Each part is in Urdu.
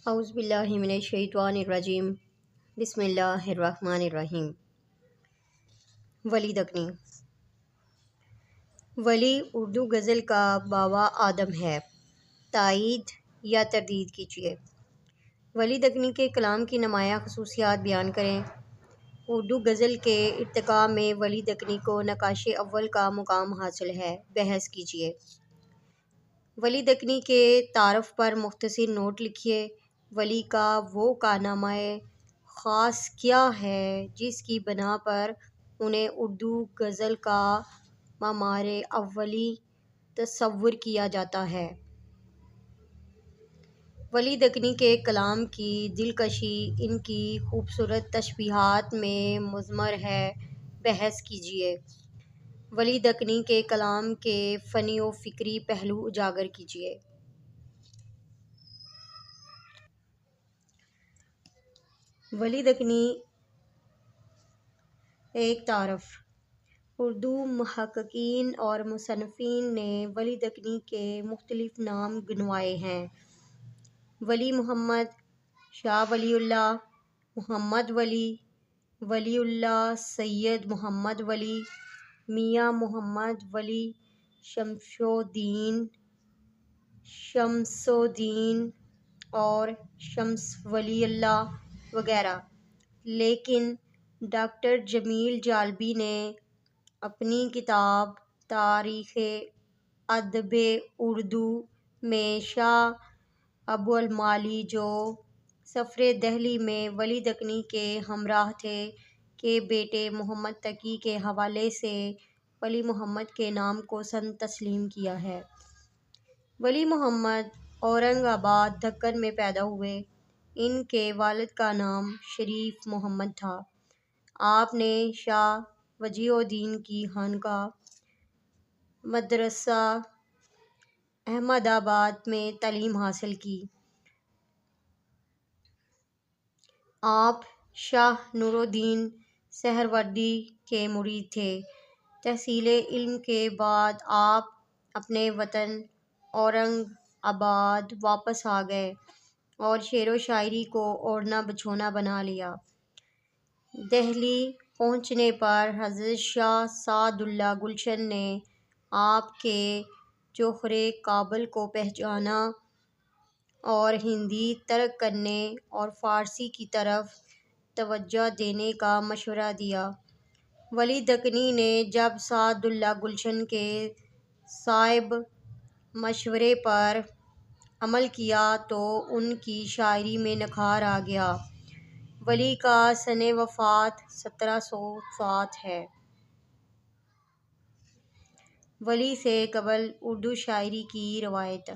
اعوذ باللہ من الشیطان الرجیم بسم اللہ الرحمن الرحیم۔ ولی دکنی۔ ولی اردو غزل کا باوا آدم ہے، تائید یا تردید کیجیے۔ ولی دکنی کے کلام کی نمایاں خصوصیات بیان کریں۔ اردو غزل کے ارتقاء میں ولی دکنی کو نقاش اول کا مقام حاصل ہے، بحث کیجیے۔ ولی دکنی کے تعارف پر مختصر نوٹ لکھیے۔ ولی کا وہ کارنامہ خاص کیا ہے جس کی بنا پر انہیں اردو غزل کا معمار اولی تصور کیا جاتا ہے؟ ولی دکنی کے کلام کی دلکشی ان کی خوبصورت تشبیہات میں مضمر ہے، بحث کیجیے۔ ولی دکنی کے کلام کے فنی و فکری پہلو اجاگر کیجیے۔ ولی دکنی ایک تعارف۔ اردو محققین اور مصنفین نے ولی دکنی کے مختلف نام گنوائے ہیں: ولی محمد، شاہ ولی اللہ، محمد ولی، ولی اللہ سید محمد ولی، میاں محمد ولی، شمس الدین اور شمس ولی اللہ وغیرہ۔ لیکن ڈاکٹر جمیل جالبی نے اپنی کتاب تاریخ ادب اردو میں شاہ ابو المعالی جو سفر دہلی میں ولی دکنی کے ہمراہ تھے کے بیٹے محمد تقی کے حوالے سے ولی محمد کے نام کو تسلیم کیا ہے۔ ولی محمد اورنگ آباد دکن میں پیدا ہوئے۔ ان کے والد کا نام شریف محمد تھا۔ آپ نے شاہ وجیہ الدین کی خانقاہ مدرسہ احمد آباد میں تعلیم حاصل کی۔ آپ شاہ نور الدین سہروردی کے مرید تھے۔ تحصیل علم کے بعد آپ اپنے وطن اورنگ آباد واپس آ گئے اور شعر و شاعری کو اوڑھنا بچھونا بنا لیا۔ دہلی پہنچنے پر حضرت شاہ سعد اللہ گلشن نے آپ کے جوہر کابل کو پہچانا اور ہندی ترک کرنے اور فارسی کی طرف توجہ دینے کا مشورہ دیا۔ ولی دکنی نے جب سعد اللہ گلشن کے صائب مشورے پر عمل کیا تو ان کی شاعری میں نکھار آ گیا۔ ولی کا سنِ وفات 1707 ہے۔ ولی سے قبل اردو شاعری کی روایت۔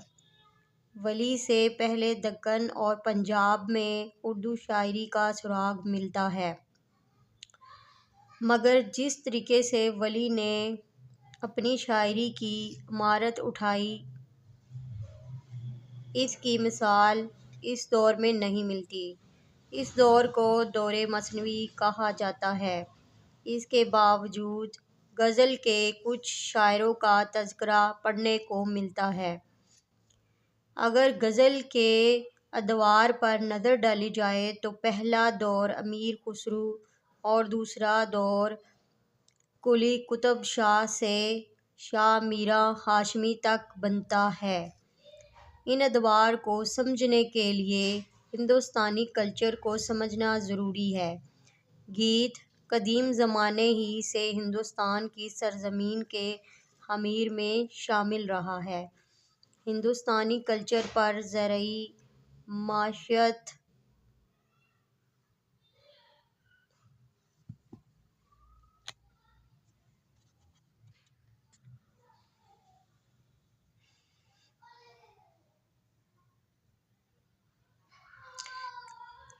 ولی سے پہلے دکن اور پنجاب میں اردو شاعری کا سراغ ملتا ہے، مگر جس طریقے سے ولی نے اپنی شاعری کی عمارت اٹھائی، اس کی مثال اس دور میں نہیں ملتی۔ اس دور کو دور مثنوی کہا جاتا ہے۔ اس کے باوجود غزل کے کچھ شاعروں کا تذکرہ پڑھنے کو ملتا ہے۔ اگر غزل کے ادوار پر نظر ڈالی جائے تو پہلا دور امیر خسرو اور دوسرا دور قلی قطب شاہ سے شاہ میرا ہاشمی تک بنتا ہے۔ ان ادوار کو سمجھنے کے لیے ہندوستانی کلچر کو سمجھنا ضروری ہے۔ گیت قدیم زمانے ہی سے ہندوستان کی سرزمین کے خمیر میں شامل رہا ہے۔ ہندوستانی کلچر پر زرعی معیشت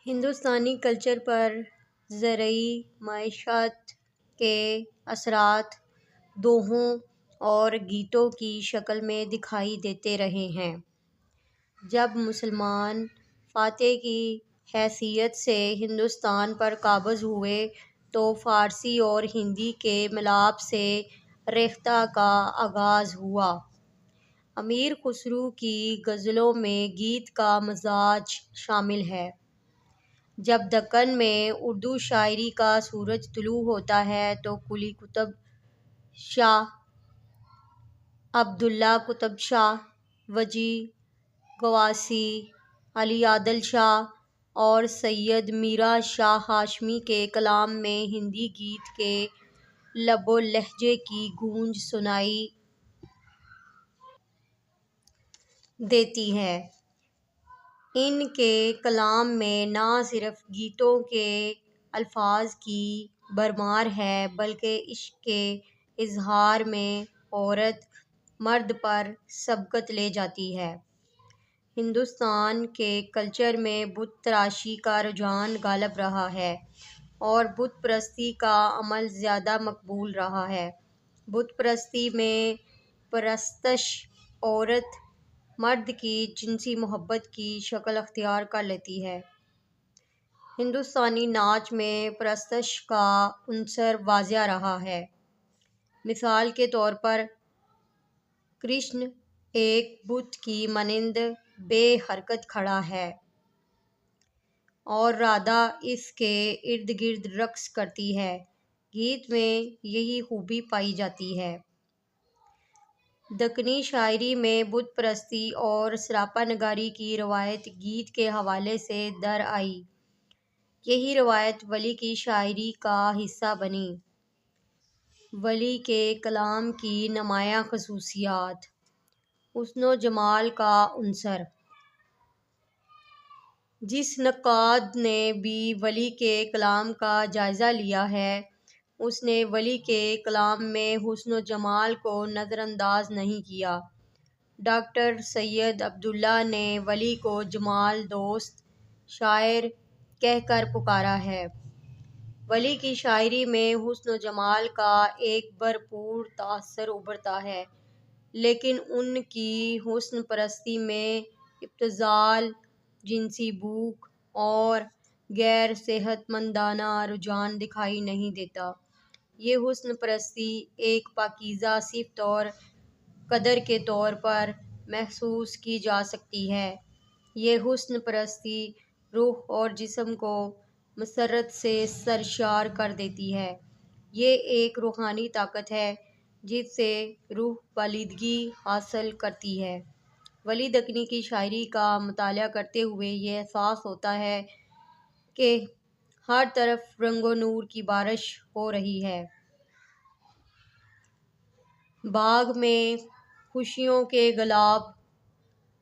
ہندوستانی کلچر پر زرعی معیشت کے اثرات دوہوں اور گیتوں کی شکل میں دکھائی دیتے رہے ہیں۔ جب مسلمان فاتح کی حیثیت سے ہندوستان پر قابض ہوئے تو فارسی اور ہندی کے ملاپ سے ریختہ کا آغاز ہوا۔ امیر خسرو کی غزلوں میں گیت کا مزاج شامل ہے۔ جب دکن میں اردو شاعری کا سورج طلوع ہوتا ہے تو قلی قطب شاہ، عبداللہ قطب شاہ، وجی گواسی، علی عادل شاہ اور سید میرا شاہ ہاشمی کے کلام میں ہندی گیت کے لب و لہجے کی گونج سنائی دیتی ہے۔ ان کے کلام میں نہ صرف گیتوں کے الفاظ کی بھرمار ہے بلکہ عشق کے اظہار میں عورت مرد پر سبقت لے جاتی ہے۔ ہندوستان کے کلچر میں بت تراشی کا رجحان غالب رہا ہے اور بت پرستی کا عمل زیادہ مقبول رہا ہے۔ بت پرستی میں پرستش عورت مرد کی جنسی محبت کی شکل اختیار کر لیتی ہے۔ ہندوستانی ناچ میں پرستش کا عنصر واضح رہا ہے۔ مثال کے طور پر کرشن ایک بت کی مانند بے حرکت کھڑا ہے اور رادھا اس کے ارد گرد رقص کرتی ہے۔ گیت میں یہی خوبی پائی جاتی ہے۔ دکنی شاعری میں بت پرستی اور سراپا نگاری کی روایت گیت کے حوالے سے در آئی۔ یہی روایت ولی کی شاعری کا حصہ بنی۔ ولی کے کلام کی نمایاں خصوصیات: حسن و جمال کا عنصر: جس نقاد نے بھی ولی کے کلام کا جائزہ لیا ہے اس نے ولی کے کلام میں حسن و جمال کو نظر انداز نہیں کیا۔ ڈاکٹر سید عبداللہ نے ولی کو جمال دوست شاعر کہہ کر پکارا ہے۔ ولی کی شاعری میں حسن و جمال کا ایک بھرپور تاثر ابھرتا ہے لیکن ان کی حسن پرستی میں ابتذال، جنسی بھوک اور غیر صحت مندانہ رجحان دکھائی نہیں دیتا۔ یہ حسن پرستی ایک پاکیزہ صفت اور قدر کے طور پر محسوس کی جا سکتی ہے۔ یہ حسن پرستی روح اور جسم کو مسرت سے سرشار کر دیتی ہے۔ یہ ایک روحانی طاقت ہے جس سے روح بالندگی حاصل کرتی ہے۔ ولی دکنی کی شاعری کا مطالعہ کرتے ہوئے یہ احساس ہوتا ہے کہ ہر طرف رنگ و نور کی بارش ہو رہی ہے۔ باغ میں خوشیوں کے گلاب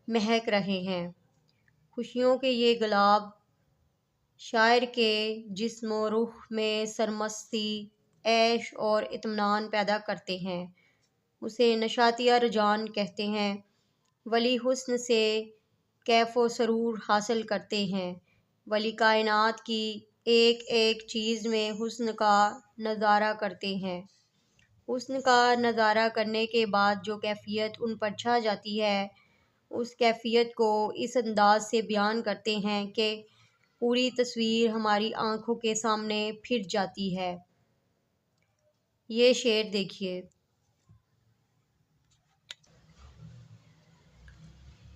مہک رہے ہیں۔ خوشیوں کے یہ گلاب شاعر کے جسم و روح میں سرمستی، عیش اور اطمینان پیدا کرتے ہیں۔ اسے نشاطیہ رجحان کہتے ہیں۔ ولی حسن سے کیف و سرور حاصل کرتے ہیں۔ ولی کائنات کی ایک ایک چیز میں حسن کا نظارہ کرتے ہیں۔ حسن کا نظارہ کرنے کے بعد جو کیفیت ان پر چھا جاتی ہے اس کیفیت کو اس انداز سے بیان کرتے ہیں کہ پوری تصویر ہماری آنکھوں کے سامنے پھٹ جاتی ہے۔ یہ شعر دیکھیے: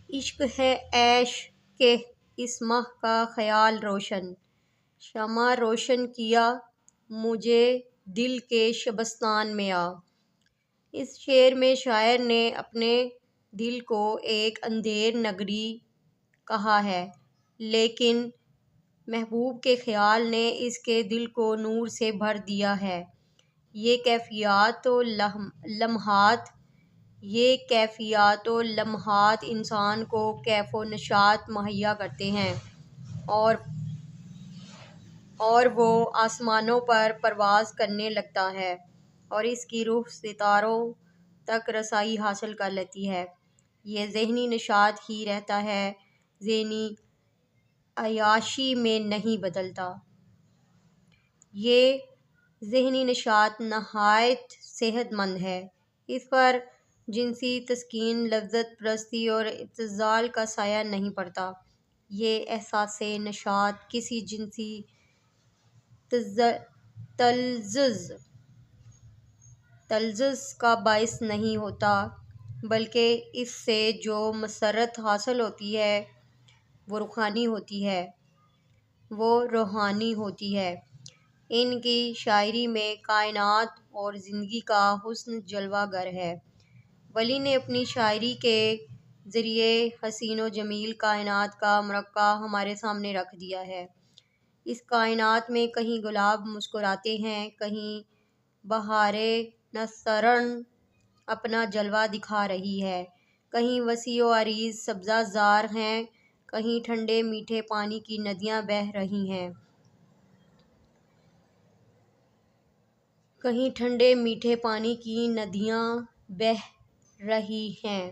عشق ہے عیش کہ اس ماہ کا خیال روشن، شمع روشن کیا مجھے دل کے شبستان میں آ۔ اس شعر میں شاعر نے اپنے دل کو ایک اندھیر نگری کہا ہے لیکن محبوب کے خیال نے اس کے دل کو نور سے بھر دیا ہے۔ یہ کیفیات و لمحات انسان کو کیف و نشاط مہیا کرتے ہیں اور وہ آسمانوں پر پرواز کرنے لگتا ہے اور اس کی روح ستاروں تک رسائی حاصل کر لیتی ہے۔ یہ ذہنی نشاط ہی رہتا ہے، ذہنی عیاشی میں نہیں بدلتا۔ یہ ذہنی نشاط نہایت صحت مند ہے۔ اس پر جنسی تسکین، لذت پرستی اور ابتذال کا سایہ نہیں پڑتا۔ یہ احساس نشاط کسی جنسی تلذذ کا باعث نہیں ہوتا بلکہ اس سے جو مسرت حاصل ہوتی ہے وہ روحانی ہوتی ہے۔ ان کی شاعری میں کائنات اور زندگی کا حسن جلوہ گر ہے۔ ولی نے اپنی شاعری کے ذریعے حسین و جمیل کائنات کا مرقع ہمارے سامنے رکھ دیا ہے۔ اس کائنات میں کہیں گلاب مسکراتے ہیں، کہیں بہارِ نسترن اپنا جلوہ دکھا رہی ہے، کہیں وسیع و عریض سبزہ زار ہیں، کہیں ٹھنڈے میٹھے پانی کی ندیاں بہہ رہی ہیں۔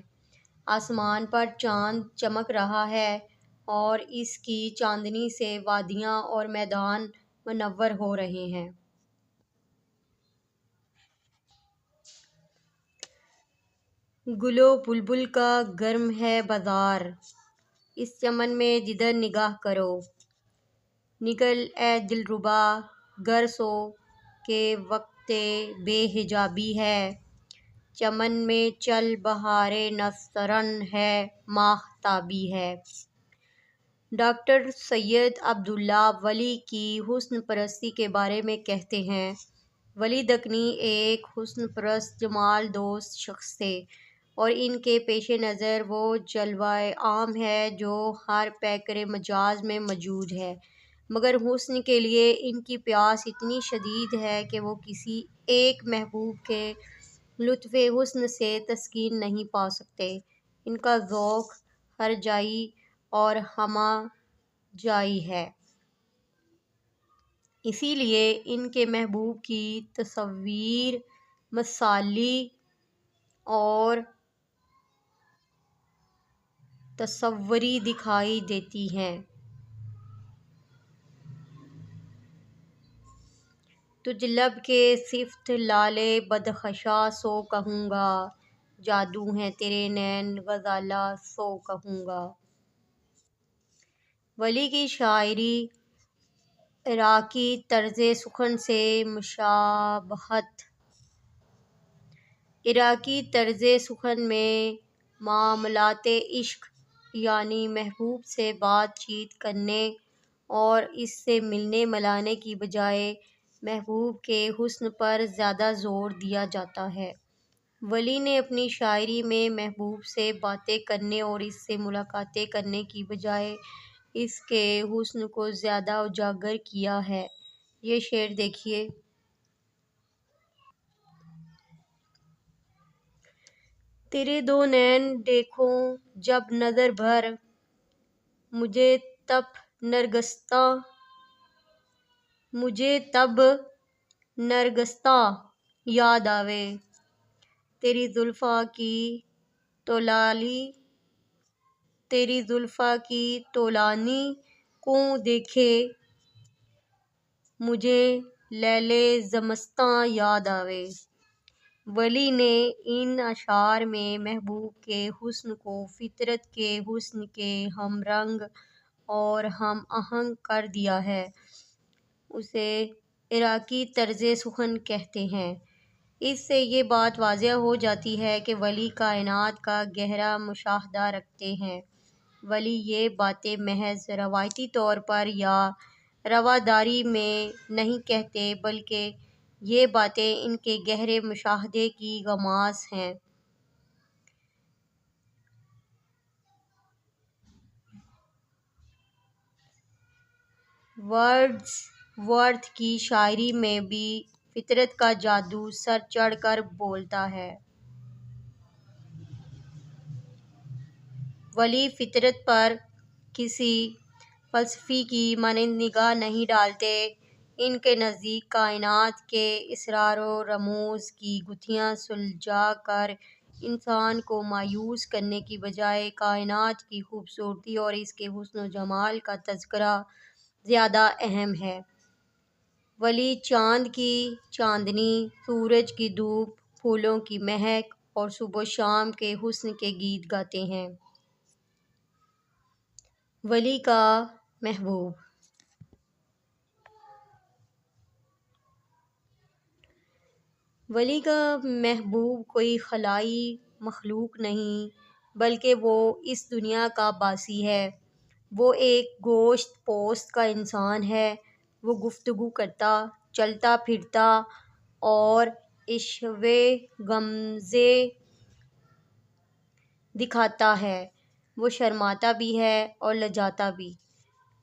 آسمان پر چاند چمک رہا ہے اور اس کی چاندنی سے وادیاں اور میدان منور ہو رہے ہیں۔ گل و بلبل کا گرم ہے بازار، اس چمن میں جدھر نگاہ کرو۔ نکل اے دلربا گر سو کہ وقت بے حجابی ہے، چمن میں چل بہارِ نسترن ہے، ماہتابی ہے۔ ڈاکٹر سید عبداللہ ولی کی حسن پرستی کے بارے میں کہتے ہیں: ولی دکنی ایک حسن پرست جمال دوست شخص تھے اور ان کے پیش نظر وہ جلوہ عام ہے جو ہر پیکرِ مجاز میں موجود ہے، مگر حسن کے لیے ان کی پیاس اتنی شدید ہے کہ وہ کسی ایک محبوب کے لطفِ حسن سے تسکین نہیں پا سکتے۔ ان کا ذوق ہر جائی اور ہمہ جائی ہے، اسی لیے ان کے محبوب کی تصاویر مثالی اور تصوری دکھائی دیتی ہیں۔ تجھ لب کے صفت لعلِ بدخشاں سو کہوں گا، جادو ہیں تیرے نین غزالہ سو کہوں گا۔ ولی کی شاعری عراقی طرزِ سخن سے مشابہت۔ عراقی طرزِ سخن میں معاملاتِ عشق یعنی محبوب سے بات چیت کرنے اور اس سے ملنے ملانے کی بجائے محبوب کے حسن پر زیادہ زور دیا جاتا ہے۔ ولی نے اپنی شاعری میں محبوب سے باتیں کرنے اور اس سے ملاقاتیں کرنے کی بجائے اس کے حسن کو زیادہ اجاگر کیا ہے۔ یہ شعر دیکھیے: تیرے دو نین دیکھوں جب نظر بھر، مجھے تب نرگساں یاد آوے، تیری زلفاں کی طولانی کوں دیکھے، مجھے لیل زمستاں یاد آوے۔ ولی نے ان اشعار میں محبوب کے حسن کو فطرت کے حسن کے ہم رنگ اور ہم آہنگ کر دیا ہے۔ اسے عراقی طرزِ سخن کہتے ہیں۔ اس سے یہ بات واضح ہو جاتی ہے کہ ولی کائنات کا گہرا مشاہدہ رکھتے ہیں۔ ولی یہ باتیں محض روایتی طور پر یا رواداری میں نہیں کہتے بلکہ یہ باتیں ان کے گہرے مشاہدے کی غماس ہیں۔ ورڈز ورتھ کی شاعری میں بھی فطرت کا جادو سر چڑھ کر بولتا ہے۔ ولی فطرت پر کسی فلسفی کی مانند نگاہ نہیں ڈالتے۔ ان کے نزدیک کائنات کے اسرار و رموز کی گتھیاں سلجھا کر انسان کو مایوس کرنے کی بجائے کائنات کی خوبصورتی اور اس کے حسن و جمال کا تذکرہ زیادہ اہم ہے۔ ولی چاند کی چاندنی، سورج کی دھوپ، پھولوں کی مہک اور صبح و شام کے حسن کے گیت گاتے ہیں۔ ولی کا محبوب ولی کا محبوب کوئی خلائی مخلوق نہیں بلکہ وہ اس دنیا کا باسی ہے۔ وہ ایک گوشت پوست کا انسان ہے۔ وہ گفتگو کرتا، چلتا پھرتا اور عشوے غمزے دکھاتا ہے۔ وہ شرماتا بھی ہے اور لجاتا بھی۔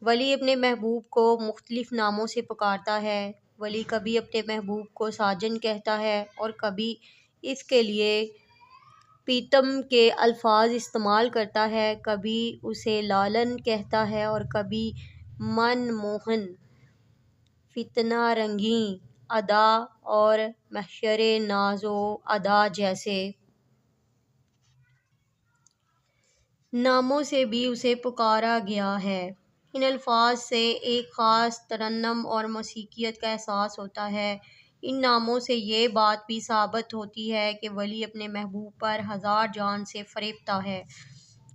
ولی اپنے محبوب کو مختلف ناموں سے پکارتا ہے۔ ولی کبھی اپنے محبوب کو ساجن کہتا ہے اور کبھی اس کے لیے پیتم کے الفاظ استعمال کرتا ہے، کبھی اسے لالن کہتا ہے اور کبھی من موہن، فتنہ رنگیں ادا اور محشر ناز و ادا جیسے ناموں سے بھی اسے پکارا گیا ہے۔ ان الفاظ سے ایک خاص ترنم اور موسیقیت کا احساس ہوتا ہے۔ ان ناموں سے یہ بات بھی ثابت ہوتی ہے کہ ولی اپنے محبوب پر ہزار جان سے فریفتہ ہے۔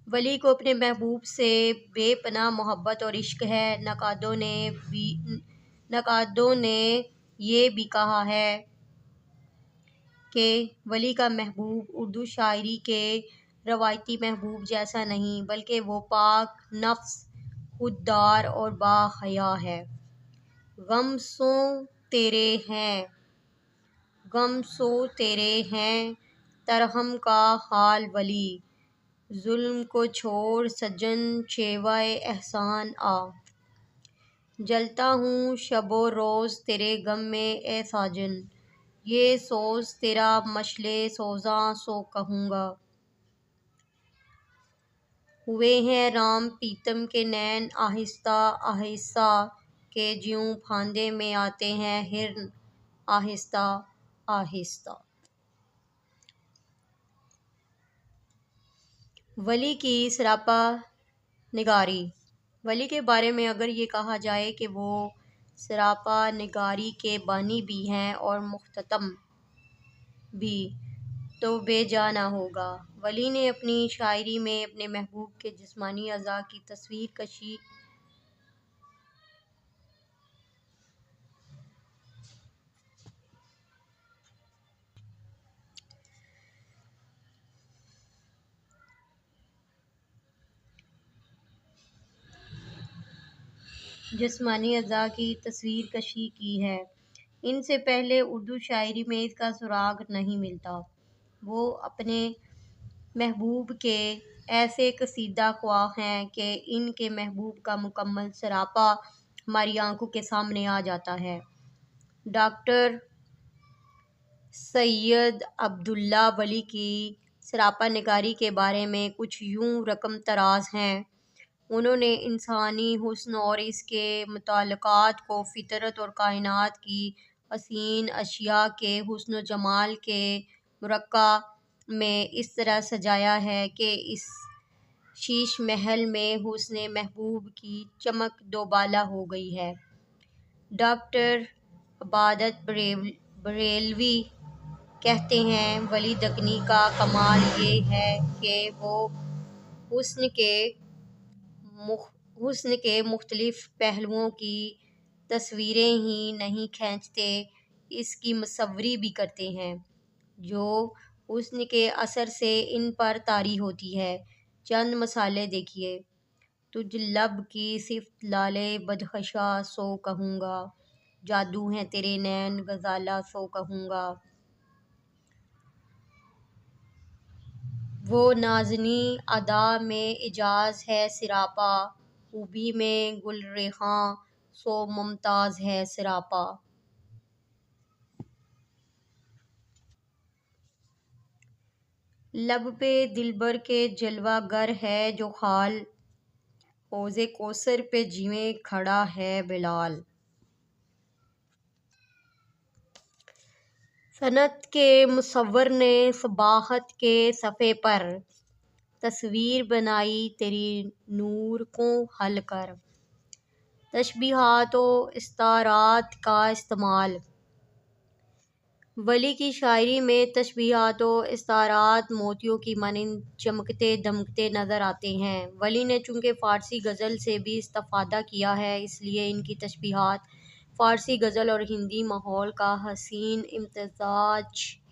ولی کو اپنے محبوب سے بے پناہ محبت اور عشق ہے۔ نقادوں نے یہ بھی کہا ہے کہ ولی کا محبوب اردو شاعری کے روایتی محبوب جیسا نہیں، بلکہ وہ پاک نفس، خوددار اور باحیا ہے۔ غم سوں تیرے ہیں ترحم کا حال ولی، ظلم کو چھوڑ سجن شیوہ احسان آ، جلتا ہوں شب و روز تیرے غم میں اے ساجن، یہ سوز تیرا مشعلِ سوزاں سو کہوں گا۔ ہوئے ہیں رام پیتم کے نین آہستہ آہستہ، کہ جیوں پھاندے میں آتے ہیں ہرن آہستہ آہستہ۔ ولی کی سراپا نگاری۔ ولی کے بارے میں اگر یہ کہا جائے کہ وہ سراپا نگاری کے بانی بھی ہیں اور مختتم بھی، تو بے جا نہ ہوگا۔ ولی نے اپنی شاعری میں اپنے محبوب کے جسمانی اعضاء کی تصویر کشی کی ہے۔ ان سے پہلے اردو شاعری میں اس کا سراغ نہیں ملتا۔ وہ اپنے محبوب کے ایسے کشیدہ خواہ ہیں کہ ان کے محبوب کا مکمل سراپا ہماری آنکھوں کے سامنے آ جاتا ہے۔ ڈاکٹر سید عبداللہ ولی کی سراپا نگاری کے بارے میں کچھ یوں رقم طراز ہیں۔ انہوں نے انسانی حسن اور اس کے متعلقات کو فطرت اور کائنات کی حسین اشیاء کے حسن و جمال کے مرقع میں اس طرح سجایا ہے کہ اس شیش محل میں حسن محبوب کی چمک دوبالا ہو گئی ہے۔ ڈاکٹر عبادت بریلوی کہتے ہیں، ولی دکنی کا کمال یہ ہے کہ وہ حسن کے مختلف پہلوؤں کی تصویریں ہی نہیں کھینچتے، اس کی مصوری بھی کرتے ہیں، جو حسن کے اثر سے ان پر طاری ہوتی ہے۔ چند مثالیں دیکھیے: تجھ لب کی صفت لعل بدخشاں سو کہوں گا، جادو ہیں تیرے نین غزالہ سو کہوں گا، وہ نازنیں ادا میں اعجاز ہے سراپا، خوبی میں گل ریحاں سو ممتاز ہے سراپا۔ لب پہ دلبر کے جلوہ گر ہے جو خال، حوض کوثر پہ جیویں کھڑا ہے بلال۔ صنعت کے مصور نے صباحت کے صفحے پر تصویر بنائی تیری نور کو حل کر۔ تشبیہات و استعارات کا استعمال۔ ولی کی شاعری میں تشبیہات و استعارات موتیوں کی مانند چمکتے دمکتے نظر آتے ہیں۔ ولی نے چونکہ فارسی غزل سے بھی استفادہ کیا ہے، اس لیے ان کی تشبیہات فارسی غزل اور ہندی ماحول کا حسین امتزاج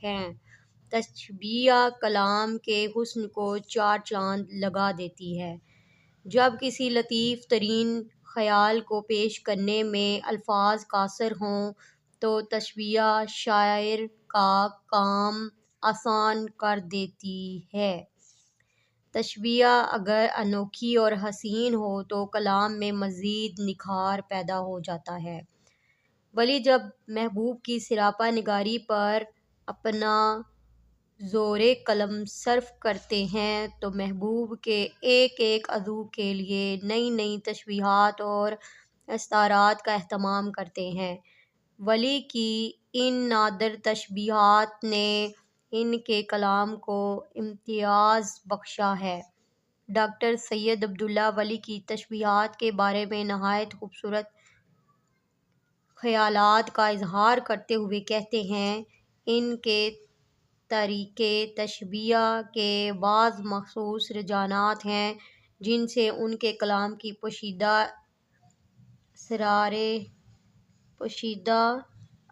ہیں۔ تشبیہ کلام کے حسن کو چار چاند لگا دیتی ہے۔ جب کسی لطیف ترین خیال کو پیش کرنے میں الفاظ قاصر ہوں تو تشبیہ شاعر کا کام آسان کر دیتی ہے۔ تشبیہ اگر انوکھی اور حسین ہو تو کلام میں مزید نکھار پیدا ہو جاتا ہے۔ ولی جب محبوب کی سراپا نگاری پر اپنا زور قلم صرف کرتے ہیں تو محبوب کے ایک ایک عضو کے لیے نئی نئی تشبیہات اور استعارات کا اہتمام کرتے ہیں۔ ولی کی ان نادر تشبیہات نے ان کے کلام کو امتیاز بخشا ہے۔ ڈاکٹر سید عبداللہ ولی کی تشبیہات کے بارے میں نہایت خوبصورت خیالات کا اظہار کرتے ہوئے کہتے ہیں، ان کے طریقے تشبیہ کے بعض مخصوص رجحانات ہیں جن سے ان کے کلام کی پوشیدہ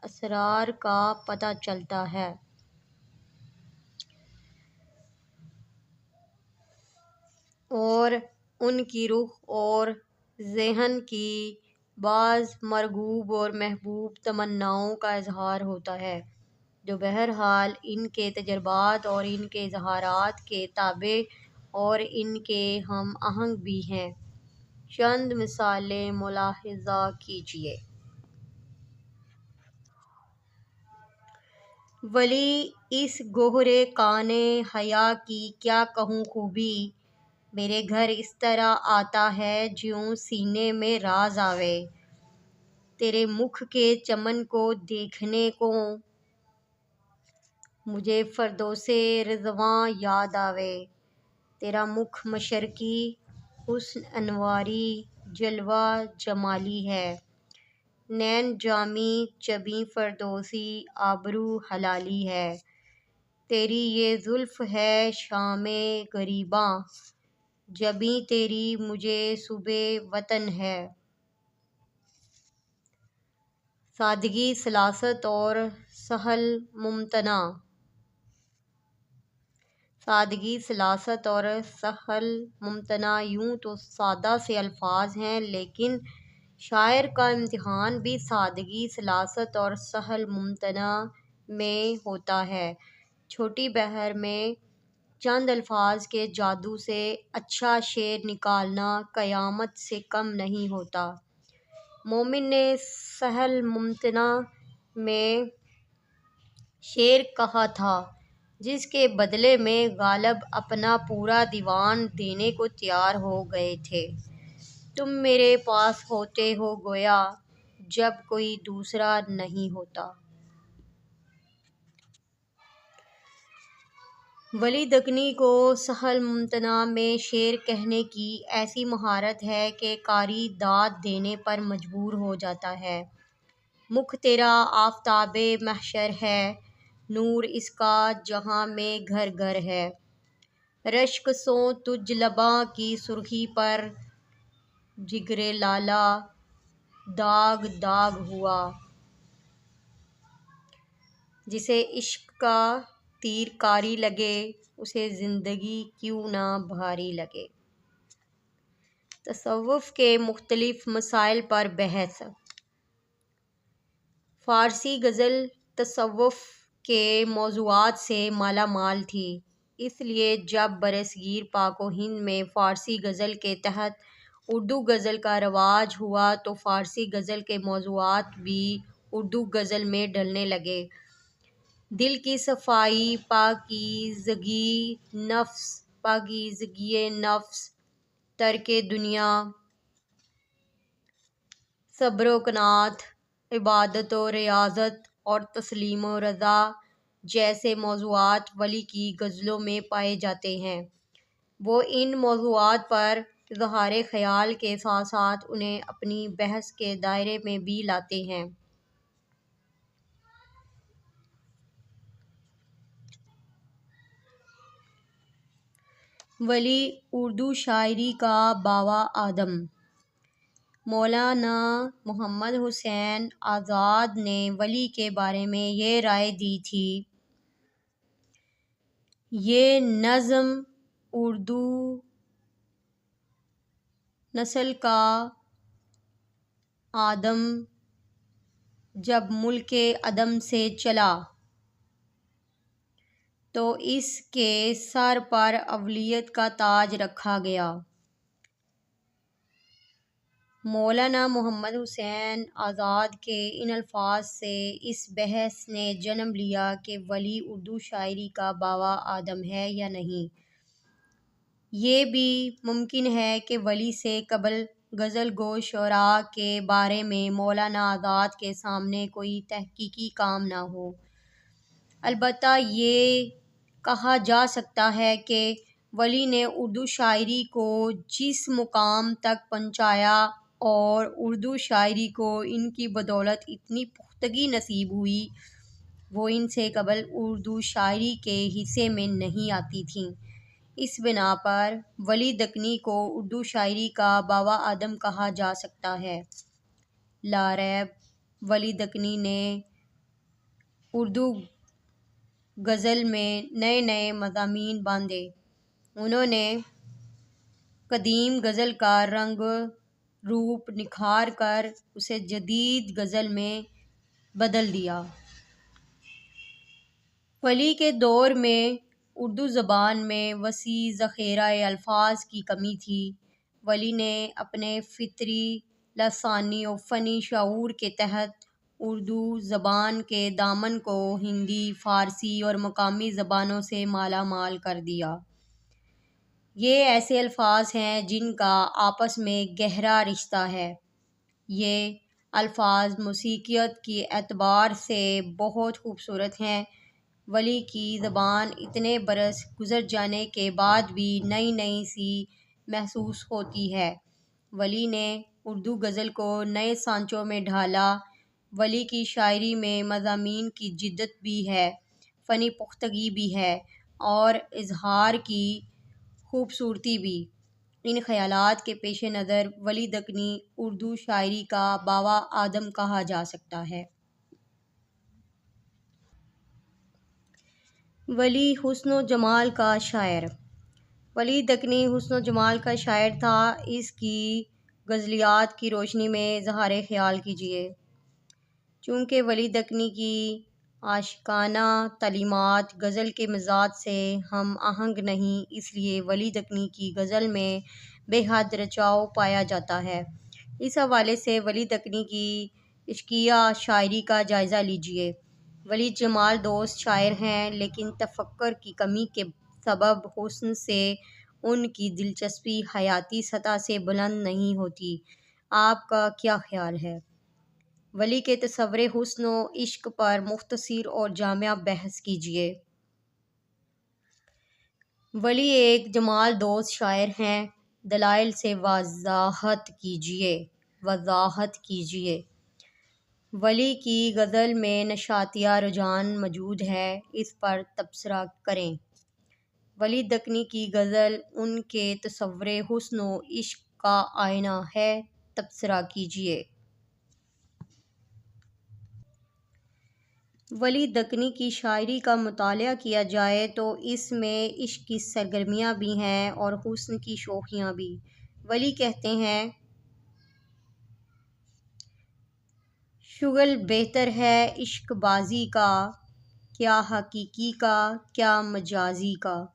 اسرار کا پتہ چلتا ہے۔ اور ان کی روح اور ذہن کی بعض مرغوب اور محبوب تمناؤں کا اظہار ہوتا ہے جو بہرحال ان کے تجربات اور ان کے اظہارات کے تابع اور ان کے ہم آہنگ بھی ہیں۔ چند مثالیں ملاحظہ کیجیے۔ ولی اس گوہر کان حیا کی کیا کہوں خوبی، میرے گھر اس طرح آتا ہے جیوں سینے میں راز آوے، تیرے مکھ کے چمن کو دیکھنے کو مجھے فردوس رضواں یاد آوے، تیرا مکھ مشرقی حسن انواری جلوہ جمالی ہے، نین جامی چبیں فردوسی آبرو حلالی ہے، تیری یہ زلف ہے شام غریباں، جبیں تیری مجھے صبح وطن ہے۔ سادگی سلاست اور سہل ممتنع سادگی سلاست اور سہل ممتنع یوں تو سادہ سے الفاظ ہیں لیکن شاعر کا امتحان بھی سادگی سلاست اور سہل ممتنع میں ہوتا ہے۔ چھوٹی بہر میں چند الفاظ کے جادو سے اچھا شعر نکالنا قیامت سے کم نہیں ہوتا۔ مومن نے سہل ممتنع میں شعر کہا تھا جس کے بدلے میں غالب اپنا پورا دیوان دینے کو تیار ہو گئے تھے۔ تم میرے پاس ہوتے ہو گویا جب کوئی دوسرا نہیں ہوتا۔ ولی دکنی کو سہل ممتنع میں شعر کہنے کی ایسی مہارت ہے کہ قاری داد دینے پر مجبور ہو جاتا ہے۔ مکھ تیرا آفتاب محشر ہے، نور اس کا جہاں میں گھر گھر ہے، رشک سوں تجھ لباں کی سرخی پر جگر لالا داغ داغ ہوا، جسے عشق کا تیر کاری لگے اسے زندگی کیوں نہ بھاری لگے۔ تصوف کے مختلف مسائل پر بحث۔ فارسی غزل تصوف کے موضوعات سے مالا مال تھی، اس لیے جب برصغیر پاک و ہند میں فارسی غزل کے تحت اردو غزل کا رواج ہوا تو فارسی غزل کے موضوعات بھی اردو غزل میں ڈھلنے لگے۔ دل کی صفائی، پاکیزگی نفس، ترک دنیا، صبر و قناعت، عبادت و ریاضت اور تسلیم و رضا جیسے موضوعات ولی کی غزلوں میں پائے جاتے ہیں۔ وہ ان موضوعات پر اظہار خیال کے ساتھ ساتھ انہیں اپنی بحث کے دائرے میں بھی لاتے ہیں۔ ولی اردو شاعری کا باوا آدم۔ مولانا محمد حسین آزاد نے ولی کے بارے میں یہ رائے دی تھی یہ نظم اردو نسل کا آدم جب ملک عدم سے چلا تو اس کے سر پر اولیت کا تاج رکھا گیا۔ مولانا محمد حسین آزاد کے ان الفاظ سے اس بحث نے جنم لیا کہ ولی اردو شاعری کا باوا آدم ہے یا نہیں۔ یہ بھی ممکن ہے کہ ولی سے قبل غزل گو شعراء کے بارے میں مولانا آزاد کے سامنے کوئی تحقیقی کام نہ ہو۔ البتہ یہ کہا جا سکتا ہے کہ ولی نے اردو شاعری کو جس مقام تک پہنچایا اور اردو شاعری کو ان کی بدولت اتنی پختگی نصیب ہوئی، وہ ان سے قبل اردو شاعری کے حصے میں نہیں آتی تھیں۔ اس بنا پر ولی دکنی کو اردو شاعری کا باوا آدم کہا جا سکتا ہے۔ لا ریب ولی دکنی نے اردو غزل میں نئے نئے مضامین باندھے۔ انہوں نے قدیم غزل کا رنگ روپ نکھار کر اسے جدید غزل میں بدل دیا۔ ولی کے دور میں اردو زبان میں وسیع ذخیرہ الفاظ کی کمی تھی۔ ولی نے اپنے فطری لسانی و فنی شعور کے تحت اردو زبان کے دامن کو ہندی، فارسی اور مقامی زبانوں سے مالا مال کر دیا۔ یہ ایسے الفاظ ہیں جن کا آپس میں گہرا رشتہ ہے۔ یہ الفاظ موسیقیت کے اعتبار سے بہت خوبصورت ہیں۔ ولی کی زبان اتنے برس گزر جانے کے بعد بھی نئی نئی سی محسوس ہوتی ہے۔ ولی نے اردو غزل کو نئے سانچوں میں ڈھالا۔ ولی کی شاعری میں مضامین کی جدت بھی ہے، فنی پختگی بھی ہے اور اظہار کی خوبصورتی بھی۔ ان خیالات کے پیش نظر ولی دکنی اردو شاعری کا باوا آدم کہا جا سکتا ہے۔ ولی حسن و جمال کا شاعر۔ ولی دکنی حسن و جمال کا شاعر تھا۔ اس کی غزلیات کی روشنی میں اظہار خیال کیجیے۔ چونکہ ولی دکنی کی عاشقانہ تعلیمات غزل کے مزاج سے ہم آہنگ نہیں، اس لیے ولی دکنی کی غزل میں بے حد رچاؤ پایا جاتا ہے۔ اس حوالے سے ولی دکنی کی عشقیہ شاعری کا جائزہ لیجیے۔ ولی جمال دوست شاعر ہیں، لیکن تفکر کی کمی کے سبب حسن سے ان کی دلچسپی حیاتی سطح سے بلند نہیں ہوتی۔ آپ کا کیا خیال ہے؟ ولی کے تصور حسن و عشق پر مختصر اور جامع بحث کیجیے۔ ولی ایک جمال دوست شاعر ہیں۔ دلائل سے وضاحت کیجیے۔ وضاحت کیجیے۔ ولی کی غزل میں نشاطیہ رجحان موجود ہے، اس پر تبصرہ کریں۔ ولی دکنی کی غزل ان کے تصور حسن و عشق کا آئینہ ہے، تبصرہ کیجیے۔ ولی دکنی کی شاعری کا مطالعہ کیا جائے تو اس میں عشق کی سرگرمیاں بھی ہیں اور حسن کی شوخیاں بھی۔ ولی کہتے ہیں، شغل بہتر ہے عشق بازی کا، کیا حقیقی کا کیا مجازی کا۔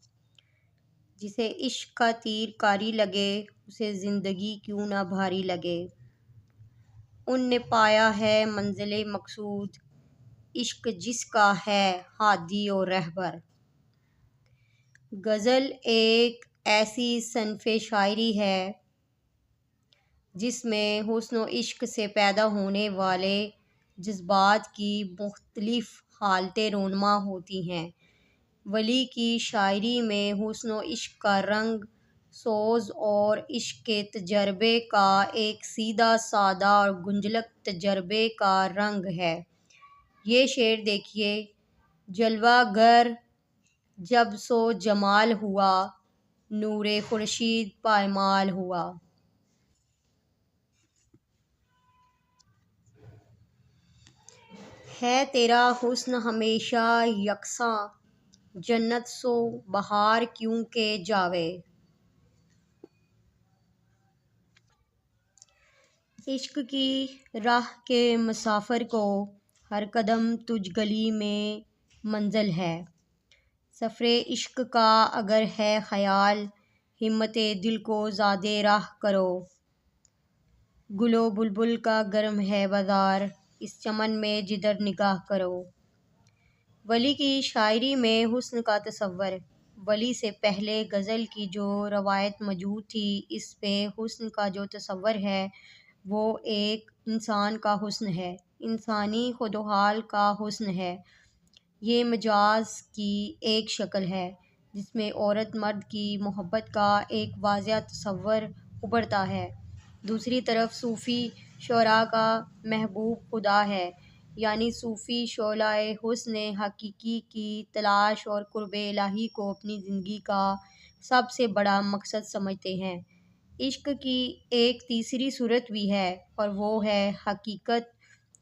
جسے عشق کا تیر کاری لگے، اسے زندگی کیوں نہ بھاری لگے۔ ان نے پایا ہے منزل مقصود، عشق جس کا ہے ہادی و رہبر۔ غزل ایک ایسی صنف شاعری ہے جس میں حسن و عشق سے پیدا ہونے والے جذبات کی مختلف حالتیں رونما ہوتی ہیں۔ ولی کی شاعری میں حسن و عشق کا رنگ سوز اور عشق کے تجربے کا ایک سیدھا سادہ اور گنجلک تجربے کا رنگ ہے۔ یہ شعر دیکھیے: جلوہ گر جب سو جمال ہوا، نور خورشید پائمال ہوا۔ ہے تیرا حسن ہمیشہ یکساں، جنت سو بہار کیوں کہ جاوے۔ عشق کی راہ کے مسافر کو ہر قدم تجھ گلی میں منزل ہے۔ سفر عشق کا اگر ہے خیال، ہمت دل کو زادِ راہ کرو۔ گل و بلبل کا گرم ہے بازار، اس چمن میں جدھر نگاہ کرو۔ ولی کی شاعری میں حسن کا تصور۔ ولی سے پہلے غزل کی جو روایت موجود تھی، اس پہ حسن کا جو تصور ہے وہ ایک انسان کا حسن ہے، انسانی خود و حال کا حسن ہے۔ یہ مجاز کی ایک شکل ہے جس میں عورت مرد کی محبت کا ایک واضح تصور ابھرتا ہے۔ دوسری طرف صوفی شعراء کا محبوب خدا ہے، یعنی صوفی شعلۂ حسن حقیقی کی تلاش اور قرب الہی کو اپنی زندگی کا سب سے بڑا مقصد سمجھتے ہیں۔ عشق کی ایک تیسری صورت بھی ہے اور وہ ہے حقیقت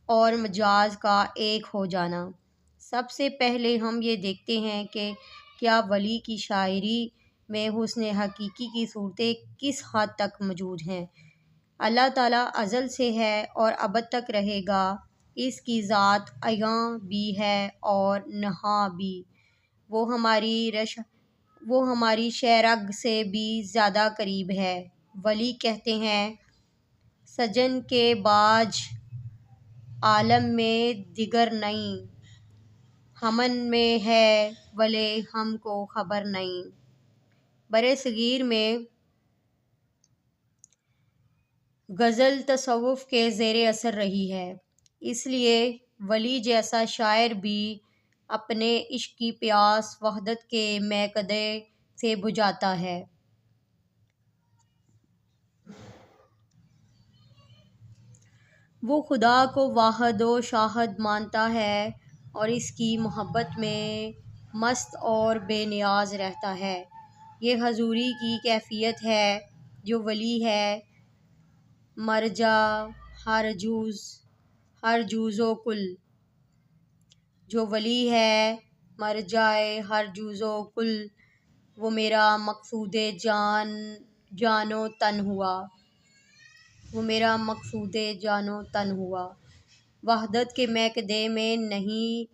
اور مجاز کا ایک ہو جانا۔ سب سے پہلے ہم یہ دیکھتے ہیں کہ کیا ولی کی شاعری میں حسن حقیقی کی صورتیں کس حد تک موجود ہیں۔ اللہ تعالیٰ ازل سے ہے اور ابد تک رہے گا، اس کی ذات عیاں بھی ہے اور نہاں بھی۔ وہ ہماری شہ رگ سے بھی زیادہ قریب ہے۔ ولی کہتے ہیں سجن کے باج عالم میں دیگر نہیں، ہمن میں ہے ولے ہم کو خبر نہیں۔ برصغیر میں غزل تصوف کے زیر اثر رہی ہے، اس لیے ولی جیسا شاعر بھی اپنے عشق کی پیاس وحدت کے میکدے سے بجھاتا ہے۔ وہ خدا کو واحد و شاہد مانتا ہے اور اس کی محبت میں مست اور بے نیاز رہتا ہے۔ یہ حضوری کی کیفیت ہے جو ولی ہے مرجع ہر جزو و کل۔ جو ولی ہے مرجع ہر جزو و کل، وہ میرا مقصود جان و تن ہوا۔ وہ میرا مقصود جان و تن ہوا۔ وحدت کے میکدے میں نہیں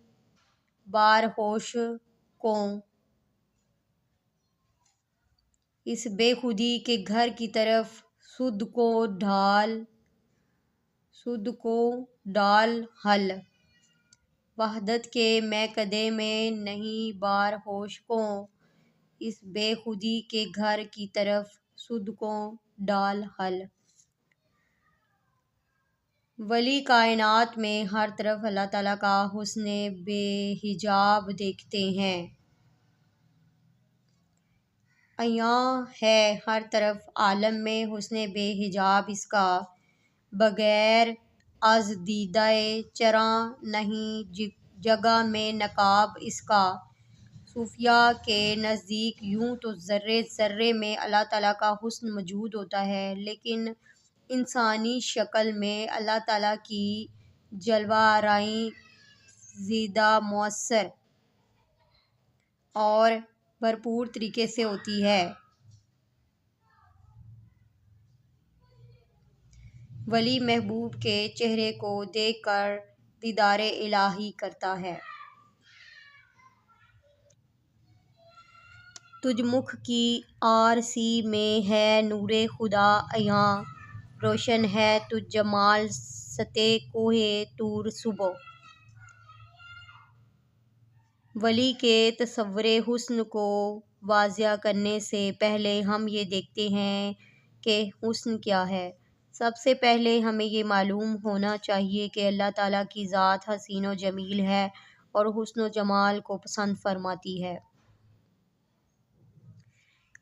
بار ہوش کوں، اس بے خودی کے گھر کی طرف سد کو ڈال ہل۔ وحدت کے میکدے میں نہیں بار ہوش کوں، اس بے خودی کے گھر کی طرف سد کو ڈال ہل۔ ولی کائنات میں ہر طرف اللہ تعالیٰ کا حسن بے حجاب دیکھتے ہیں۔ عیاں ہے ہر طرف عالم میں حسن بے حجاب اس کا، بغیر از دیدہ چراں نہیں جگہ میں نقاب اس کا۔ صوفیاء کے نزدیک یوں تو ذرے ذرے میں اللہ تعالیٰ کا حسن موجود ہوتا ہے، لیکن انسانی شکل میں اللہ تعالیٰ کی جلوہ آرائی زیادہ مؤثر اور بھرپور طریقے سے ہوتی ہے۔ ولی محبوب کے چہرے کو دیکھ کر دیدار الہی کرتا ہے۔ تجھ مکھ کی آرسی میں ہے نور خدا عیاں، روشن ہے تجھ جمال سطح کوہ طور صبح۔ ولی کے تصور حسن کو واضح کرنے سے پہلے ہم یہ دیکھتے ہیں کہ حسن کیا ہے۔ سب سے پہلے ہمیں یہ معلوم ہونا چاہیے کہ اللہ تعالیٰ کی ذات حسین و جمیل ہے اور حسن و جمال کو پسند فرماتی ہے۔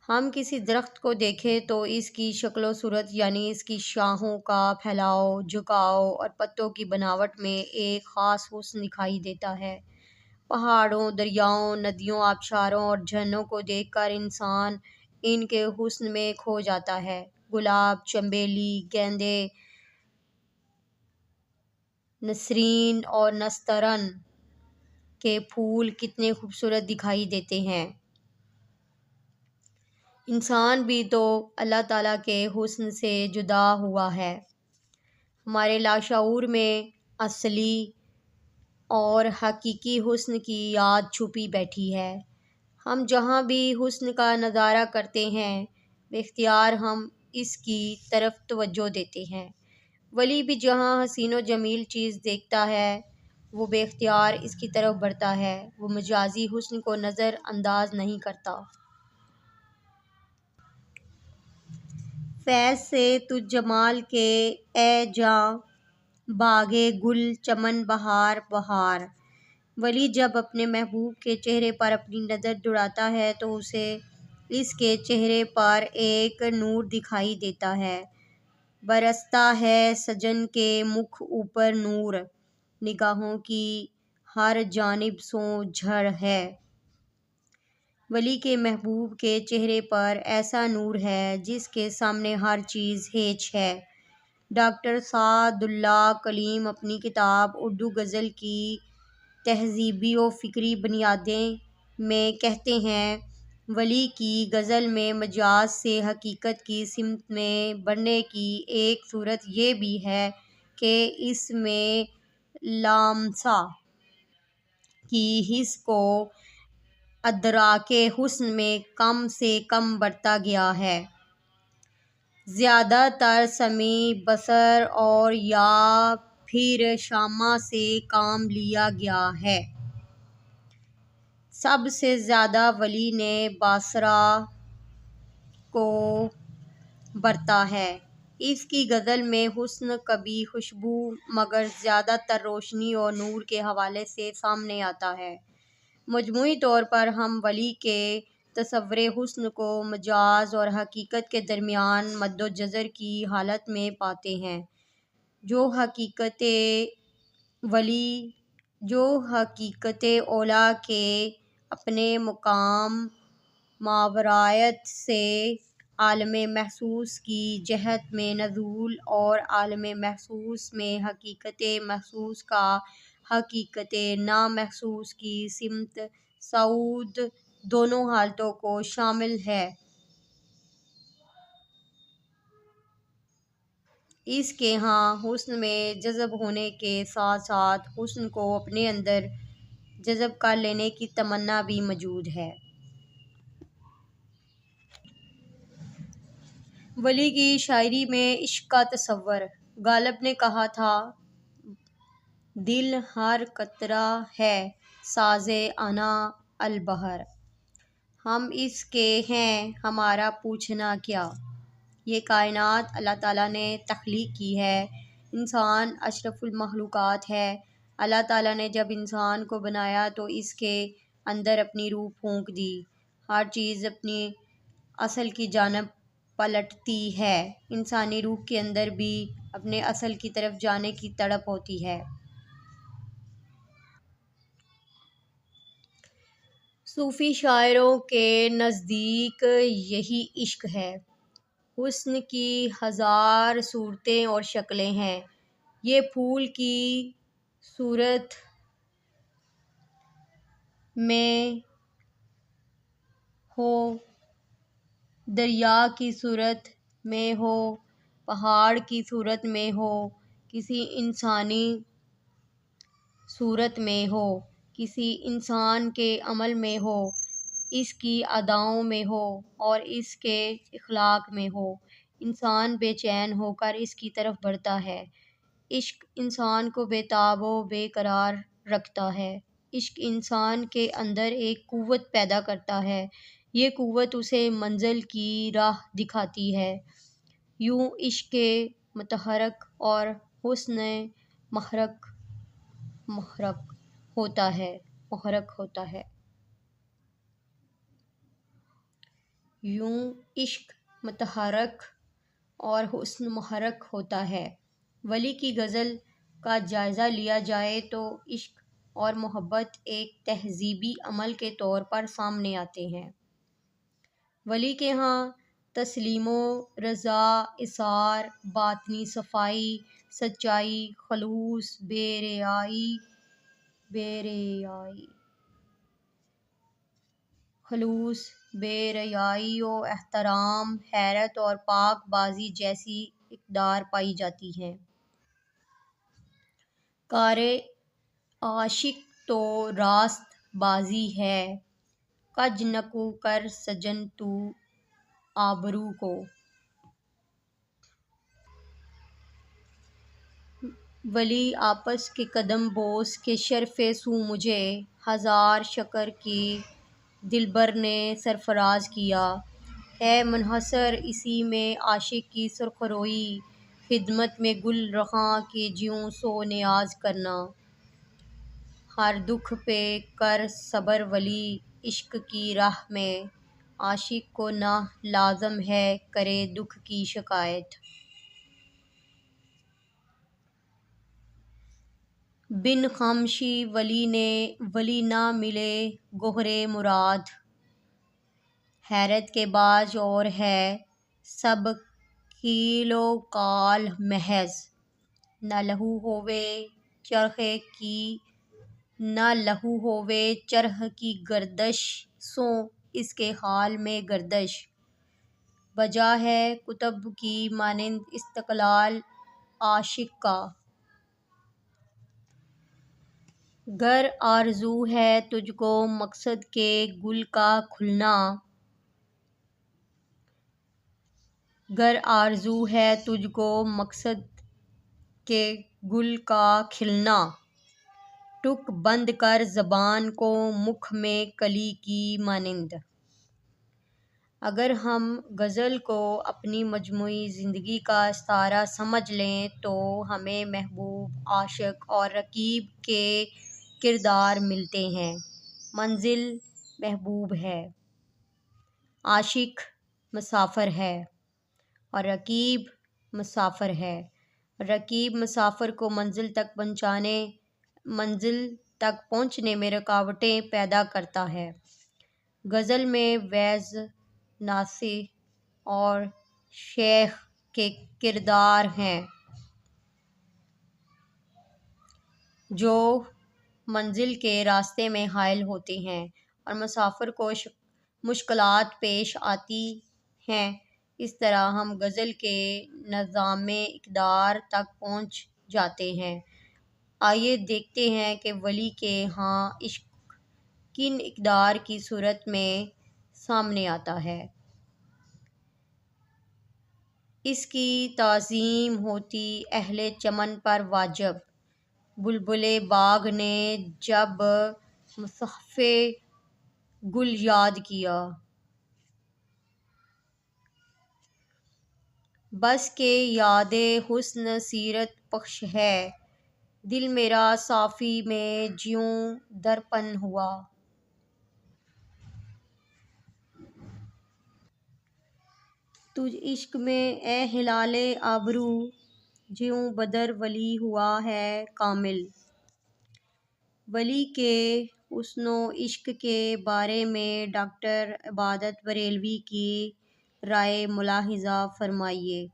ہم کسی درخت کو دیکھیں تو اس کی شکل و صورت، یعنی اس کی شاخوں کا پھیلاؤ، جھکاؤ اور پتوں کی بناوٹ میں ایک خاص حسن دکھائی دیتا ہے۔ پہاڑوں، دریاؤں، ندیوں، آبشاروں اور جھرنوں کو دیکھ کر انسان ان کے حسن میں کھو جاتا ہے۔ گلاب، چنبیلی، گیندے، نسرین اور نسترن کے پھول کتنے خوبصورت دکھائی دیتے ہیں۔ انسان بھی تو اللہ تعالیٰ کے حسن سے جدا ہوا ہے۔ ہمارے لاشعور میں اصلی اور حقیقی حسن کی یاد چھپی بیٹھی ہے۔ ہم جہاں بھی حسن کا نظارہ کرتے ہیں بے اختیار ہم اس کی طرف توجہ دیتے ہیں۔ ولی بھی جہاں حسین و جمیل چیز دیکھتا ہے وہ بے اختیار اس کی طرف بڑھتا ہے، وہ مجازی حسن کو نظر انداز نہیں کرتا۔ فیض سے تجھ جمال کے اے جاں باغِ گل چمن بہار بہار۔ ولی جب اپنے محبوب کے چہرے پر اپنی نظر دوڑاتا ہے تو اسے اس کے چہرے پر ایک نور دکھائی دیتا ہے۔ برستا ہے سجن کے مکھ اوپر نور، نگاہوں کی ہر جانب سوں جھڑ ہے۔ ولی کے محبوب کے چہرے پر ایسا نور ہے جس کے سامنے ہر چیز ہیچ ہے۔ ڈاکٹر سعد اللہ کلیم اپنی کتاب اردو غزل کی تہذیبی و فکری بنیادیں میں کہتے ہیں، ولی کی غزل میں مجاز سے حقیقت کی سمت میں بڑھنے کی ایک صورت یہ بھی ہے کہ اس میں لامسہ کی حس کو ادراکِ حسن میں کم سے کم برتا گیا ہے، زیادہ تر سمع بصر اور یا پھر شامہ سے کام لیا گیا ہے۔ سب سے زیادہ ولی نے باصرہ کو برتا ہے۔ اس کی غزل میں حسن کبھی خوشبو مگر زیادہ تر روشنی اور نور کے حوالے سے سامنے آتا ہے۔ مجموعی طور پر ہم ولی کے تصور حسن کو مجاز اور حقیقت کے درمیان مد و جزر کی حالت میں پاتے ہیں۔ جو حقیقت اولیٰ کے اپنے مقام ماورائیت سے عالم محسوس کی جہت میں نزول اور عالم محسوس میں حقیقت محسوس کا حقیقت نامحسوس کی سمت صعود دونوں حالتوں کو شامل ہے۔ اس کے ہاں حسن میں جذب ہونے کے ساتھ ساتھ حسن کو اپنے اندر جذب کر لینے کی تمنا بھی موجود ہے۔ ولی کی شاعری میں عشق کا تصور۔ غالب نے کہا تھا، دل ہر قطرہ ہے ساز انا البحر۔ ہم اس کے ہیں ہمارا پوچھنا کیا۔ یہ کائنات اللہ تعالیٰ نے تخلیق کی ہے، انسان اشرف المخلوقات ہے۔ اللہ تعالیٰ نے جب انسان کو بنایا تو اس کے اندر اپنی روح پھونک دی۔ ہر چیز اپنی اصل کی جانب پلٹتی ہے، انسانی روح کے اندر بھی اپنے اصل کی طرف جانے کی تڑپ ہوتی ہے۔ صوفی شاعروں کے نزدیک یہی عشق ہے۔ حسن کی ہزار صورتیں اور شکلیں ہیں، یہ پھول کی صورت میں ہو، دریا کی صورت میں ہو، پہاڑ کی صورت میں ہو، کسی انسانی صورت میں ہو، کسی انسان کے عمل میں ہو، اس کی اداؤں میں ہو اور اس کے اخلاق میں ہو، انسان بے چین ہو کر اس کی طرف بڑھتا ہے۔ عشق انسان کو بے تاب و بے قرار رکھتا ہے۔ عشق انسان کے اندر ایک قوت پیدا کرتا ہے، یہ قوت اسے منزل کی راہ دکھاتی ہے۔ یوں عشق متحرک اور حسن محرک ہوتا ہے۔ یوں عشق متحرک اور حسن محرک ہوتا ہے۔ ولی کی غزل کا جائزہ لیا جائے تو عشق اور محبت ایک تہذیبی عمل کے طور پر سامنے آتے ہیں۔ ولی کے ہاں تسلیم و رضا، ایثار، باطنی صفائی، سچائی، خلوص، بے ریائی، بے ریائی خلوص، بے ریائی و احترام، حیرت اور پاک بازی جیسی اقدار پائی جاتی ہیں۔ کار عاشق تو راست بازی ہے، کج نکو کر سجن تو آبرو کو۔ ولی آپس کے قدم بوس کے شرف سو مجھے، ہزار شکر کی دلبر نے سرفراز کیا۔ ہے منحصر اسی میں عاشق کی سرخ روئی، خدمت میں گل رخاں کے جیوں سو نیاز کرنا۔ ہر دکھ پہ کر صبر ولی عشق کی راہ میں، عاشق کو نہ لازم ہے کرے دکھ کی شکایت۔ بن خامشی ولی نہ ملے گوہر مراد، حیرت کے باج اور ہے سب قیل و قال محض۔ نہ لہو ہووے چرخ کی گردش، سوں اس کے حال میں گردش۔ بجا ہے قطب کی مانند استقلال عاشق کا، گر آرزو ہے تجھ کو مقصد کے گل کا کھلنا۔ گر آرزو ہے تجھ کو مقصد کے گل کا کھلنا، ٹک بند کر زبان کو مکھ میں کلی کی مانند۔ اگر ہم غزل کو اپنی مجموعی زندگی کا استعارہ سمجھ لیں تو ہمیں محبوب، عاشق اور رقیب کے کردار ملتے ہیں۔ منزل محبوب ہے، عاشق مسافر ہے اور رقیب مسافر ہے۔ رقیب مسافر کو منزل تک پہنچنے میں رکاوٹیں پیدا کرتا ہے۔ غزل میں وعظ، ناصح اور شیخ کے کردار ہیں جو منزل کے راستے میں حائل ہوتے ہیں اور مسافر کو مشکلات پیش آتی ہیں۔ اس طرح ہم غزل کے نظام اقدار تک پہنچ جاتے ہیں۔ آئیے دیکھتے ہیں کہ ولی کے ہاں عشق کن اقدار کی صورت میں سامنے آتا ہے۔ اس کی تعظیم ہوتی اہل چمن پر واجب، بلبلِ باغ نے جب مصحف گل یاد کیا۔ بس کہ یادِ حسن سیرت بخش ہے، دل میرا صافی میں جیوں درپن ہوا۔ تجھ عشق میں اے ہلالِ ابرو، جیوں بدر ولی ہوا ہے کامل۔ ولی کے حسن و عشق کے بارے میں ڈاکٹر عبادت بریلوی کی رائے ملاحظہ فرمائیے۔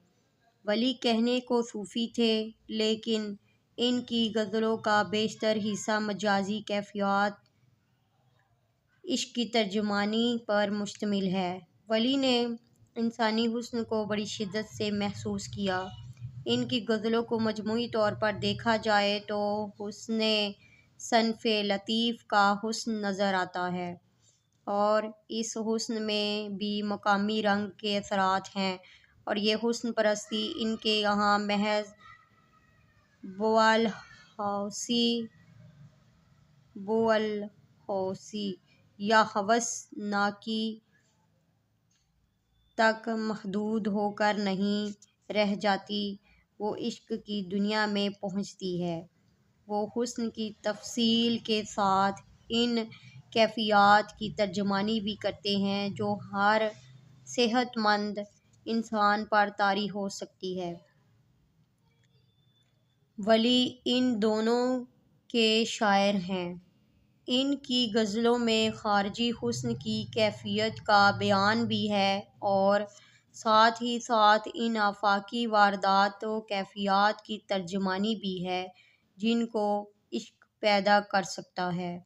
ولی کہنے کو صوفی تھے، لیکن ان کی غزلوں کا بیشتر حصہ مجازی کیفیات عشق کی ترجمانی پر مشتمل ہے۔ ولی نے انسانی حسن کو بڑی شدت سے محسوس کیا۔ ان کی غزلوں کو مجموعی طور پر دیکھا جائے تو حسنِ صنف لطیف کا حسن نظر آتا ہے، اور اس حسن میں بھی مقامی رنگ کے اثرات ہیں، اور یہ حسن پرستی ان کے یہاں محض بوالحوثی یا ہوس ناکی تک محدود ہو کر نہیں رہ جاتی، وہ عشق کی دنیا میں پہنچتی ہے۔ وہ حسن کی تفصیل کے ساتھ ان کیفیات کی ترجمانی بھی کرتے ہیں جو ہر صحت مند انسان پر طاری ہو سکتی ہے۔ ولی ان دونوں کے شاعر ہیں۔ ان کی غزلوں میں خارجی حسن کی کیفیت کا بیان بھی ہے اور ساتھ ہی ساتھ ان آفاقی واردات و کیفیات کی ترجمانی بھی ہے جن کو عشق پیدا کر سکتا ہے۔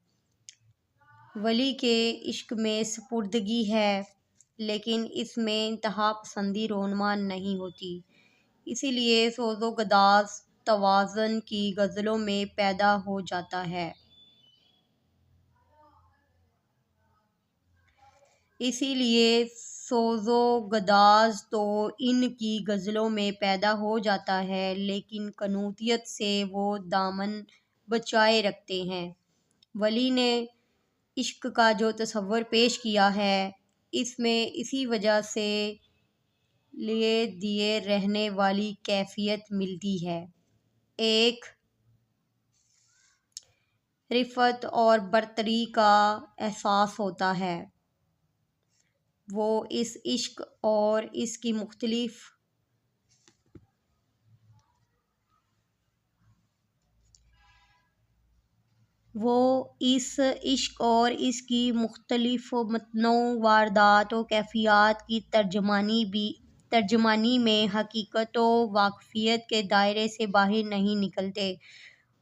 ولی کے عشق میں سپردگی ہے، لیکن اس میں انتہا پسندی رونما نہیں ہوتی، اسی لیے سوز و گداز توازن کی غزلوں میں پیدا ہو جاتا ہے۔ اسی لیے سوز و گداز تو ان کی غزلوں میں پیدا ہو جاتا ہے، لیکن قنوتیت سے وہ دامن بچائے رکھتے ہیں۔ ولی نے عشق کا جو تصور پیش کیا ہے، اس میں اسی وجہ سے لیے دیے رہنے والی کیفیت ملتی ہے۔ ایک رفعت اور برتری کا احساس ہوتا ہے۔ وہ اس عشق اور اس کی مختلف متنوع واردات و کیفیات کی ترجمانی میں حقیقت و واقفیت کے دائرے سے باہر نہیں نکلتے،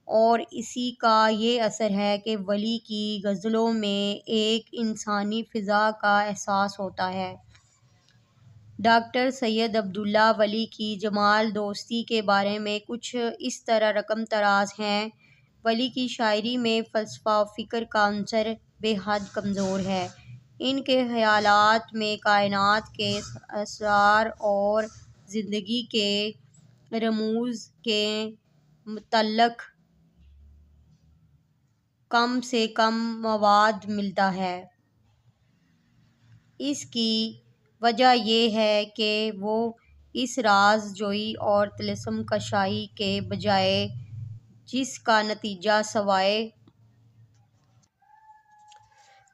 اور اسی کا یہ اثر ہے کہ ولی کی غزلوں میں ایک انسانی فضا کا احساس ہوتا ہے۔ ڈاکٹر سید عبداللہ ولی کی جمال دوستی کے بارے میں کچھ اس طرح رقم طراز ہیں: ولی کی شاعری میں فلسفہ و فکر کا عنصر بے حد کمزور ہے۔ ان کے خیالات میں کائنات کے اسرار اور زندگی کے رموز کے متعلق کم سے کم مواد ملتا ہے۔ اس کی وجہ یہ ہے کہ وہ اس راز جوئی اور طلسم کشائی کے بجائے، جس کا نتیجہ سوائے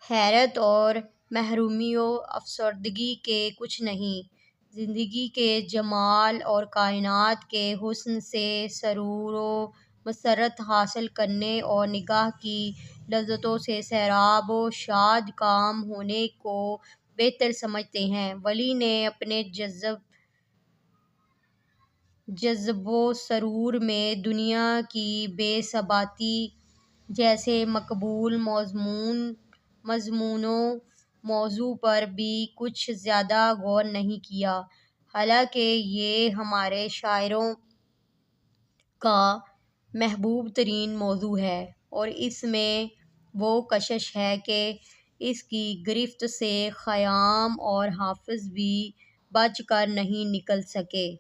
حیرت اور محرومی و افسردگی کے کچھ نہیں، زندگی کے جمال اور کائنات کے حسن سے سرور و مسرت حاصل کرنے اور نگاہ کی لذتوں سے سیراب و شاد کام ہونے کو بہتر سمجھتے ہیں۔ ولی نے اپنے جذب و سرور میں دنیا کی بے ثباتی جیسے مقبول مضمون و موضوع پر بھی کچھ زیادہ غور نہیں کیا، حالانکہ یہ ہمارے شاعروں کا محبوب ترین موضوع ہے، اور اس میں وہ کشش ہے کہ اس کی گرفت سے خیام اور حافظ بھی بچ کر نہیں نکل سکے۔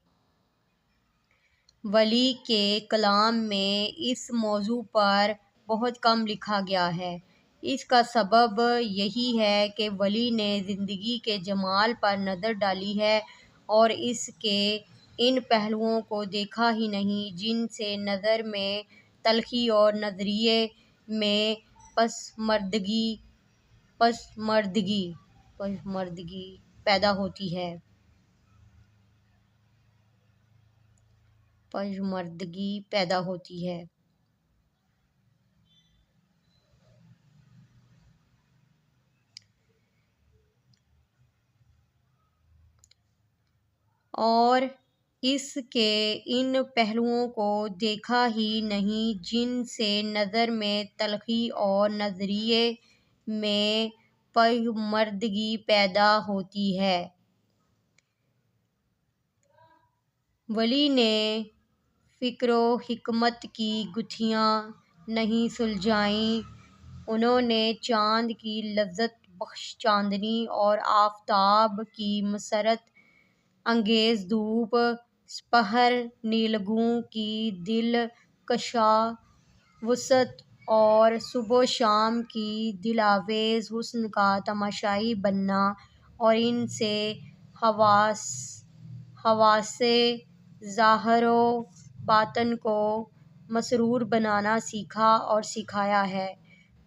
ولی کے کلام میں اس موضوع پر بہت کم لکھا گیا ہے۔ اس کا سبب یہی ہے کہ ولی نے زندگی کے جمال پر نظر ڈالی ہے اور اس کے ان پہلوؤں کو دیکھا ہی نہیں جن سے نظر میں تلخی اور نظریے میں پژمردگی پیدا ہوتی ہے۔ اور اس کے ان پہلوؤں کو دیکھا ہی نہیں جن سے نظر میں تلخی اور نظریے میں پژمردگی پیدا ہوتی ہے۔ ولی نے فکر و حکمت کی گتھیاں نہیں سلجھائیں، انہوں نے چاند کی لذت بخش چاندنی اور آفتاب کی مسرت انگیز دھوپ، سپہر نیلگوں کی دل کشا وسعت اور صبح و شام کی دل آویز حسن کا تماشائی بننا، اور ان سے حواسِ ظاہر و باطن کو مسرور بنانا سیکھا اور سکھایا ہے۔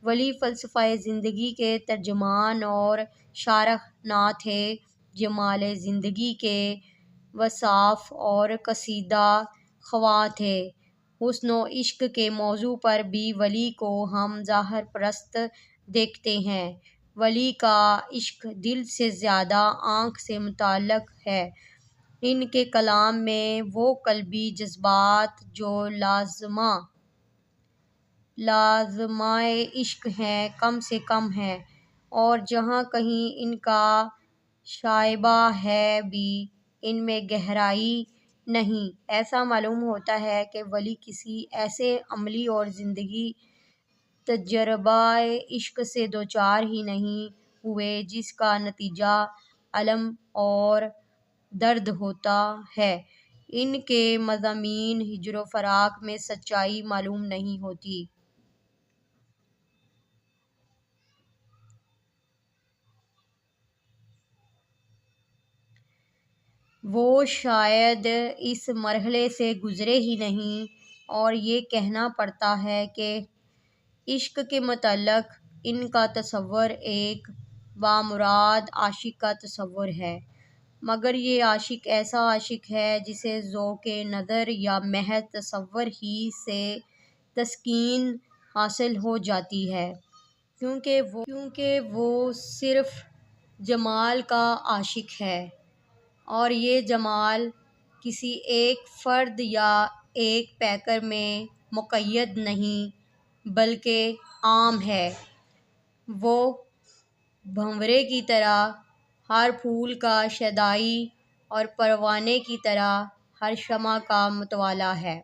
ولی فلسفہ زندگی کے ترجمان اور شارح نہ تھے، جمال زندگی کے وصاف اور کشیدہ خواں تھے۔ حسن و عشق کے موضوع پر بھی ولی کو ہم ظاہر پرست دیکھتے ہیں۔ ولی کا عشق دل سے زیادہ آنکھ سے متعلق ہے۔ ان کے کلام میں وہ قلبی جذبات جو لازمۂ عشق ہیں کم سے کم ہیں، اور جہاں کہیں ان کا شائبہ ہے بھی ان میں گہرائی نہیں۔ ایسا معلوم ہوتا ہے کہ ولی کسی ایسے عملی اور زندگی تجربہ عشق سے دوچار ہی نہیں ہوئے جس کا نتیجہ الم اور درد ہوتا ہے۔ ان کے مضامین ہجر و فراق میں سچائی معلوم نہیں ہوتی۔ وہ شاید اس مرحلے سے گزرے ہی نہیں، اور یہ کہنا پڑتا ہے کہ عشق کے متعلق ان کا تصور ایک بامراد عاشق کا تصور ہے، مگر یہ عاشق ایسا عاشق ہے جسے ذوق نظر یا محض تصور ہی سے تسکین حاصل ہو جاتی ہے، کیونکہ وہ صرف جمال کا عاشق ہے، اور یہ جمال کسی ایک فرد یا ایک پیکر میں مقید نہیں بلکہ عام ہے۔ وہ بھنورے کی طرح ہر پھول کا شیدائی اور پروانے کی طرح ہر شمع کا متوالا ہے۔